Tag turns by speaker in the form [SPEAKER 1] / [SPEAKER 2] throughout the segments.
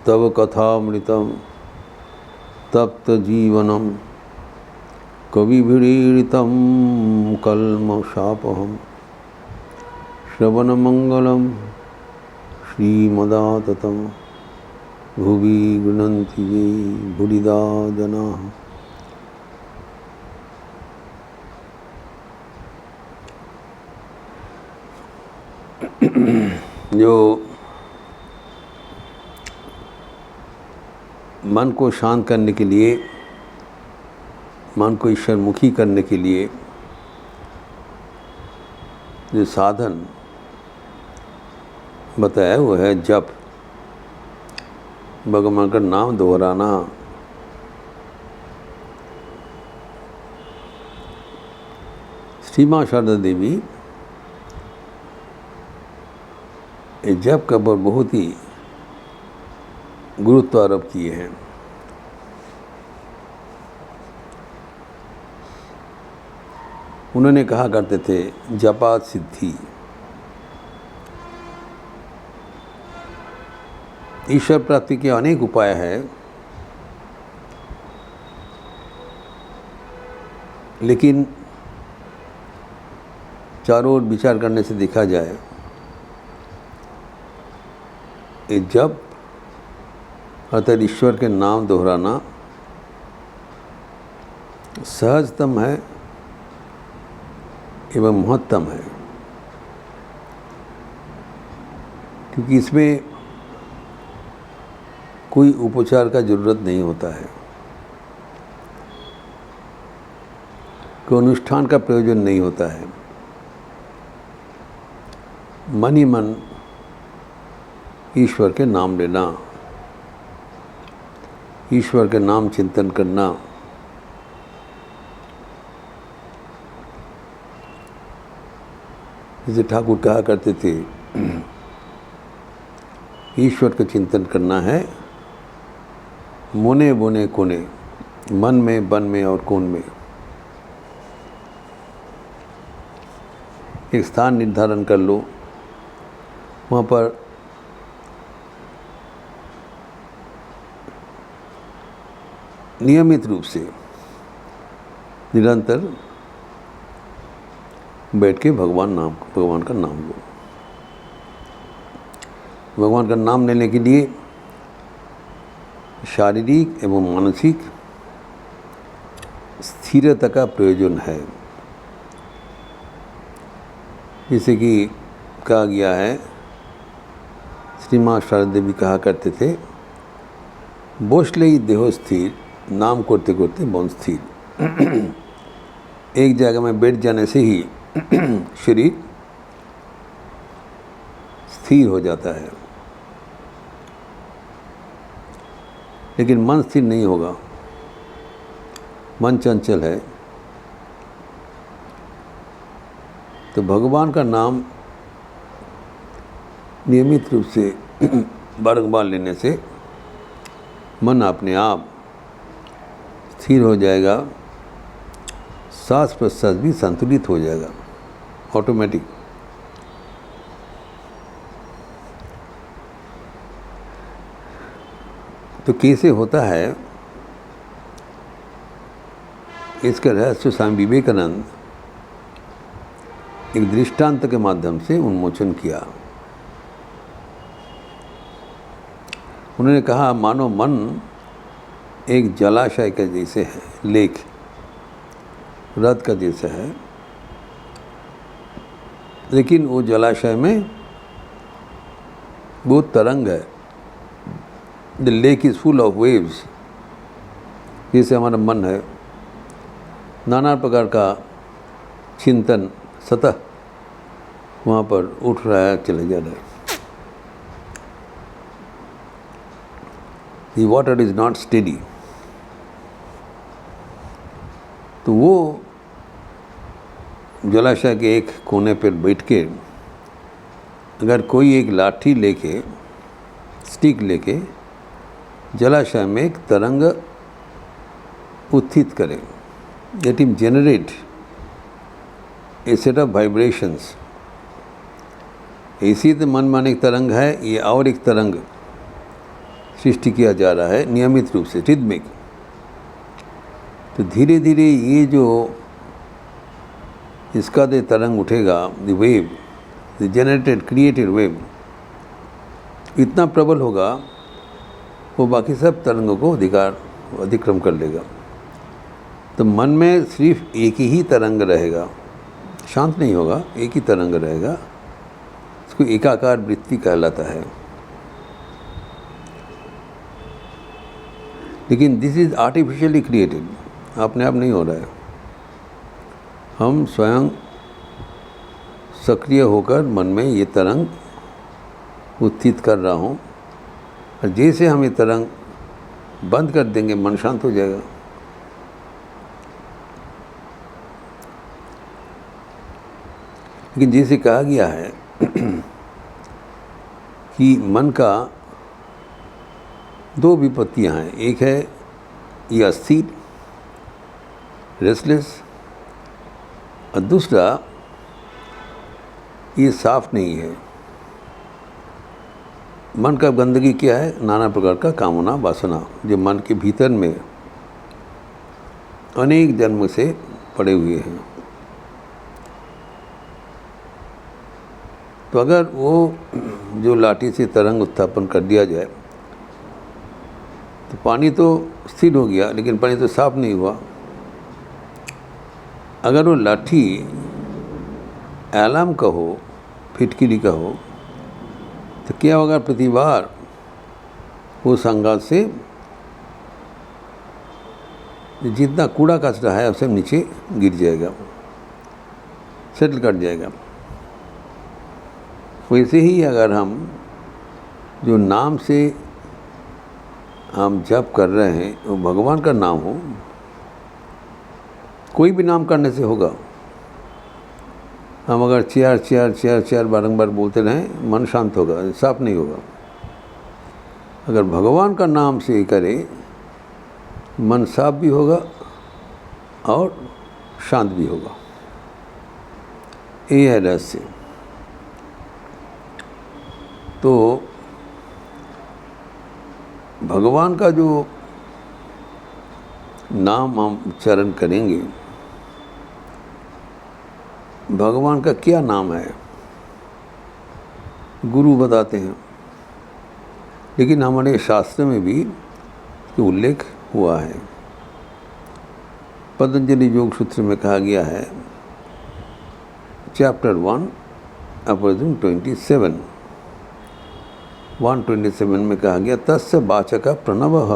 [SPEAKER 1] तव कथामृतं तप्तजीवनं कविभिरीडितं कल्मषापहं श्रवणमंगलं श्रीमदाततं भुवि गृह्णन्ति ये भूरिदा जनाः। जो मन को शांत करने के लिए, मन को ईश्वरमुखी करने के लिए जो साधन बताया वो है जप, भगवान का नाम दोहराना। श्री माँ शारदा देवी जप का पर बहुत ही गुरुत्व आरोप किए हैं। उन्होंने कहा करते थे जपात सिद्धि। ईश्वर प्राप्ति के अनेक उपाय हैं, लेकिन चारों ओर विचार करने से देखा जाए ये जप अर्थात ईश्वर के नाम दोहराना सहजतम है एवं महत्तम है, क्योंकि इसमें कोई उपचार का जरूरत नहीं होता है, कोई अनुष्ठान का प्रयोजन नहीं होता है। मन ही मन ईश्वर के नाम लेना, ईश्वर के नाम चिंतन करना, जैसे ठाकुर कहा करते थे ईश्वर का चिंतन करना है मोने बोने कोने, मन में, बन में और कोन में। एक स्थान निर्धारण कर लो, वहाँ पर नियमित रूप से निरंतर बैठ के भगवान का नाम लो। भगवान का नाम लेने के लिए शारीरिक एवं मानसिक स्थिरता का प्रयोजन है। जैसे कि कहा गया है, श्री माँ शारदा देवी कहा करते थे बोसले देहो स्थिर, नाम करते करते मन स्थिर। एक जगह में बैठ जाने से ही शरीर स्थिर हो जाता है, लेकिन मन स्थिर नहीं होगा, मन चंचल है। तो भगवान का नाम नियमित रूप से बारंबार लेने से मन अपने आप स्थिर हो जाएगा, सांस प्रश्वास भी संतुलित हो जाएगा ऑटोमेटिक। तो कैसे होता है इसका रहस्य स्वामी विवेकानंद एक दृष्टांत के माध्यम से उन्मोचन किया। उन्होंने कहा मानो मन एक जलाशय के जैसे है, लेक रथ का जैसा है, लेकिन वो जलाशय में बहुत तरंग है। The lake is full of waves. जैसे हमारा मन है, नाना प्रकार का चिंतन सतह वहाँ पर उठ रहा है, चले जा रहा है। The water is not steady। तो वो जलाशय के एक कोने पर बैठ के अगर कोई एक लाठी लेके, स्टिक लेके जलाशय में एक तरंग उत्थित करे, let him generate a set of vibrations। इसी तो मन एक तरंग है, ये और एक तरंग सृष्टि किया जा रहा है नियमित रूप से, रिदमिक। तो धीरे धीरे ये जो इसका जो तरंग उठेगा, the wave, the generated created wave, इतना प्रबल होगा वो बाकी सब तरंगों को अतिक्रम कर लेगा। तो मन में सिर्फ एक ही तरंग रहेगा, शांत नहीं होगा, एक ही तरंग रहेगा। इसको एकाकार वृत्ति कहलाता है। लेकिन दिस इज आर्टिफिशियली क्रिएटेड, अपने आप नहीं हो रहा है। हम स्वयं सक्रिय होकर मन में ये तरंग उत्थित कर रहा हूँ, और जैसे हम ये तरंग बंद कर देंगे मन शांत हो जाएगा। लेकिन जैसे कहा गया है कि मन का दो विपत्तियां हैं, एक है ये अस्थिर, रेस्टलेस, और दूसरा ये साफ नहीं है। मन का गंदगी क्या है? नाना प्रकार का कामना वासना, जो मन के भीतर में अनेक जन्म से पड़े हुए हैं। तो अगर वो जो लाठी से तरंग उत्थापन कर दिया जाए तो पानी तो स्थिर हो गया, लेकिन पानी तो साफ नहीं हुआ। अगर वो लाठी एलार्म का हो, फिटकिरी का हो, तो क्या होगा? प्रतिबार वो संघात से जितना कूड़ा कचरा है सब नीचे गिर जाएगा, सेटल कर जाएगा। वैसे ही अगर हम जो नाम से हम जप कर रहे हैं वो भगवान का नाम हो, कोई भी नाम करने से होगा। हम अगर चेयर चेयर चेयर चेयर बारंबार बोलते रहें, मन शांत होगा, साफ नहीं होगा। अगर भगवान का नाम से करें, मन साफ भी होगा और शांत भी होगा। ये है रहस्य। तो भगवान का जो नाम हम उच्चारण करेंगे, भगवान का क्या नाम है गुरु बताते हैं, लेकिन हमारे शास्त्र में भी उल्लेख हुआ है। पतंजलि योग सूत्र में कहा गया है, चैप्टर 1 अपॉर्चुन 127 में कहा गया, तस्य वाचक प्रणवः।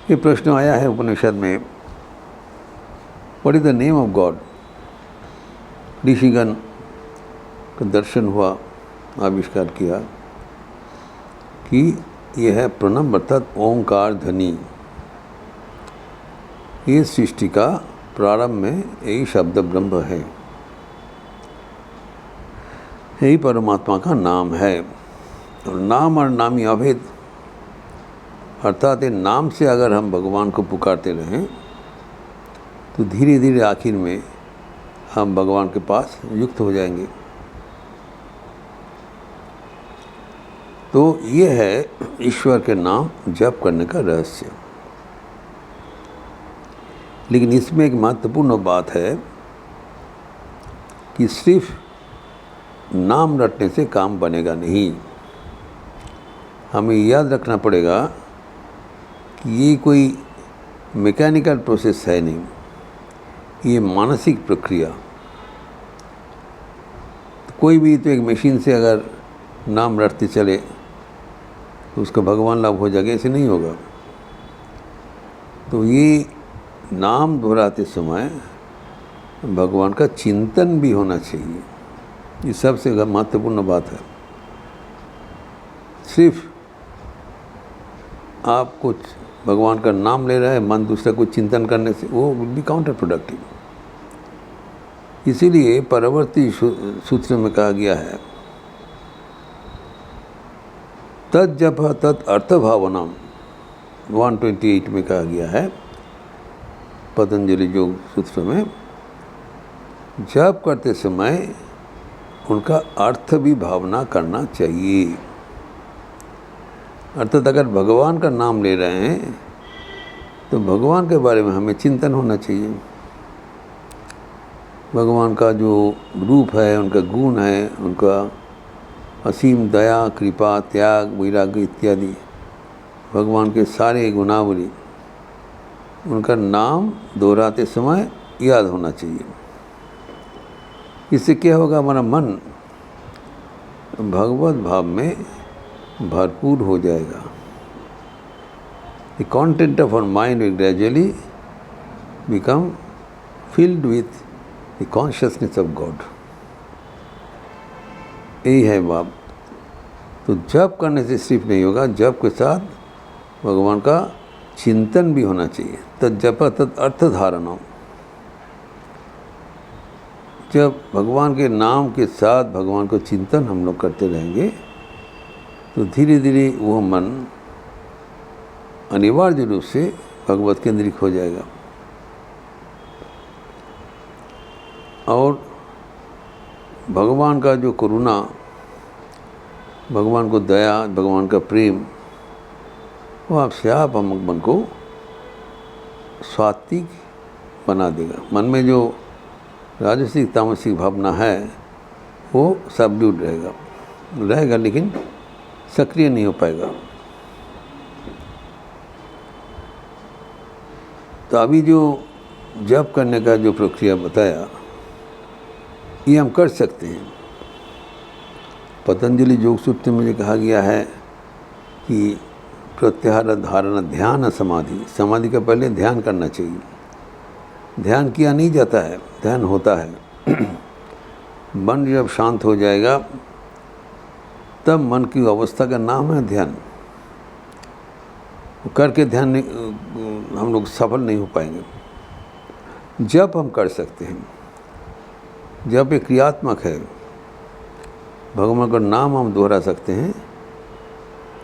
[SPEAKER 1] ये प्रश्न आया है उपनिषद में, what is the name of God? ऋषिगण का दर्शन हुआ, आविष्कार किया कि यह है प्रणव अर्थात ओंकार ध्वनि। ये सृष्टि का प्रारंभ में यही शब्द ब्रह्म है, यही परमात्मा का नाम है। और नाम और नामी अभेद, अर्थात नाम से अगर हम भगवान को पुकारते रहें तो धीरे धीरे आखिर में हम भगवान के पास युक्त हो जाएंगे। तो ये है ईश्वर के नाम जप करने का रहस्य। लेकिन इसमें एक महत्वपूर्ण बात है कि सिर्फ नाम रटने से काम बनेगा नहीं। हमें याद रखना पड़ेगा कि ये कोई मैकेनिकल प्रोसेस है नहीं, ये मानसिक प्रक्रिया। तो कोई भी तो एक मशीन से अगर नाम रटते चले तो उसका भगवान लाभ हो जाएगा, ऐसे नहीं होगा। तो ये नाम दोहराते समय भगवान का चिंतन भी होना चाहिए, ये सबसे महत्वपूर्ण बात है। सिर्फ आप कुछ भगवान का नाम ले रहे हैं, मन दूसरा कुछ चिंतन करने से वो विल बी काउंटर प्रोडक्टिव। इसीलिए परवर्ती सूत्र में कहा गया है, तत् जप तत् अर्थ भावनाम। 128 में कहा गया है पतंजलि योग सूत्र में, जप करते समय उनका अर्थ भी भावना करना चाहिए। अर्थात अगर भगवान का नाम ले रहे हैं तो भगवान के बारे में हमें चिंतन होना चाहिए। भगवान का जो रूप है, उनका गुण है, उनका असीम दया, कृपा, त्याग, वैराग्य इत्यादि भगवान के सारे गुणावली उनका नाम दोहराते समय याद होना चाहिए। इससे क्या होगा, हमारा मन भगवत भाव में भरपूर हो जाएगा। The content of our mind will gradually become filled with the consciousness of God. यही है बात। तो जप करने से सिर्फ नहीं होगा, जप के साथ भगवान का चिंतन भी होना चाहिए। तत् जप तत् अर्थ धारणम। जब भगवान के नाम के साथ भगवान को चिंतन हम लोग करते रहेंगे तो धीरे धीरे वो मन अनिवार्य रूप से भगवत केंद्रित हो जाएगा और भगवान का जो करुणा, भगवान को दया, भगवान का प्रेम वो आपसे आप हम मन को सात्विक बना देगा। मन में जो राजसिक तामसिक भावना है वो सबड्यूड रहेगा लेकिन सक्रिय नहीं हो पाएगा। तो अभी जो जप करने का जो प्रक्रिया बताया ये हम कर सकते हैं। पतंजलि योग सूत्र में मुझे कहा गया है कि प्रत्याहार, धारणा, ध्यान, समाधि। समाधि का पहले ध्यान करना चाहिए। ध्यान किया नहीं जाता है, ध्यान होता है। मन जब शांत हो जाएगा तब मन की अवस्था का नाम है ध्यान। करके ध्यान हम लोग सफल नहीं हो पाएंगे। जप हम कर सकते हैं। जप एक क्रियात्मक है। भगवान का नाम हम दोहरा सकते हैं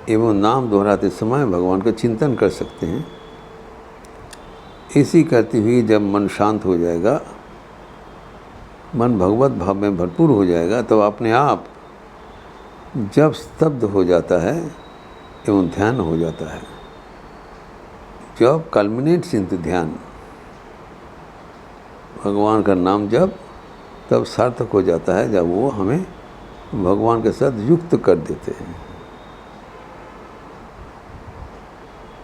[SPEAKER 1] एवं नाम दोहराते समय भगवान का चिंतन कर सकते हैं। इसी करते हुए जब मन शांत हो जाएगा, मन भगवत भाव में भरपूर हो जाएगा, तो अपने आप जब स्तब्ध हो जाता है एवं ध्यान हो जाता है। जब कल्मिनेट्स इनटू ध्यान, भगवान का नाम जब तब सार्थक हो जाता है जब वो हमें भगवान के साथ युक्त कर देते हैं।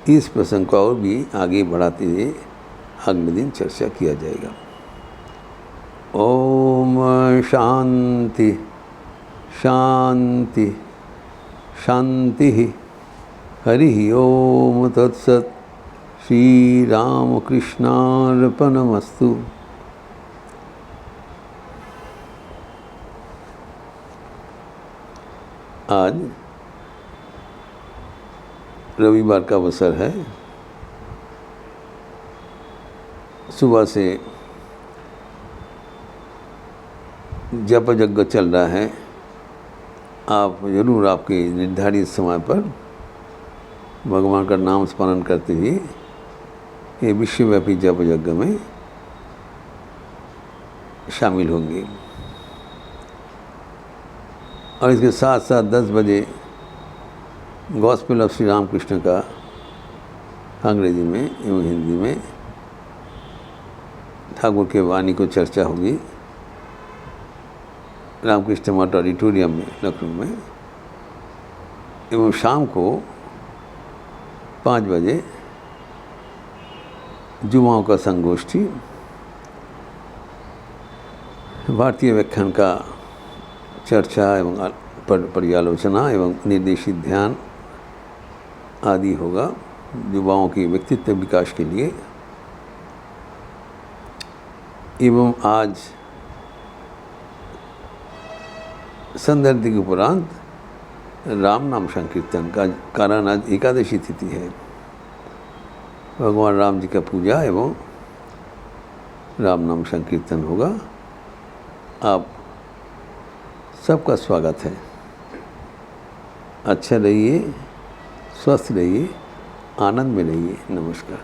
[SPEAKER 1] इस प्रसंग को और भी आगे बढ़ाते हुए अगले दिन चर्चा किया जाएगा। ओम शांति शांति शांति। हरि ओम तत्सत। श्री राम कृष्णार्पणमस्तु। आज रविवार का अवसर है। सुबह से जप यज्ञ चल रहा है। आप जरूर आपके निर्धारित समय पर भगवान का नाम स्मरण करते हुए ये विश्वव्यापी जप यज्ञ में शामिल होंगे। और इसके साथ साथ 10 बजे गॉस्पेल ऑफ श्री रामकृष्ण का अंग्रेजी में एवं हिंदी में ठाकुर के वाणी को चर्चा होगी रामकृष्ण मठ ऑडिटोरियम में लखनऊ में। एवं शाम को 5 बजे जुमाओं का संगोष्ठी, भारतीय व्याख्यान का चर्चा एवं पर्यालोचना एवं निर्देशित ध्यान आदि होगा युवाओं के व्यक्तित्व विकास के लिए। एवं आज संध्या के उपरांत राम नाम संकीर्तन का कारण आज एकादशी तिथि है। भगवान राम जी का पूजा एवं राम नाम संकीर्तन होगा। आप सबका स्वागत है। अच्छा रहिए, स्वस्थ रहिए, आनंद में रहिए। नमस्कार।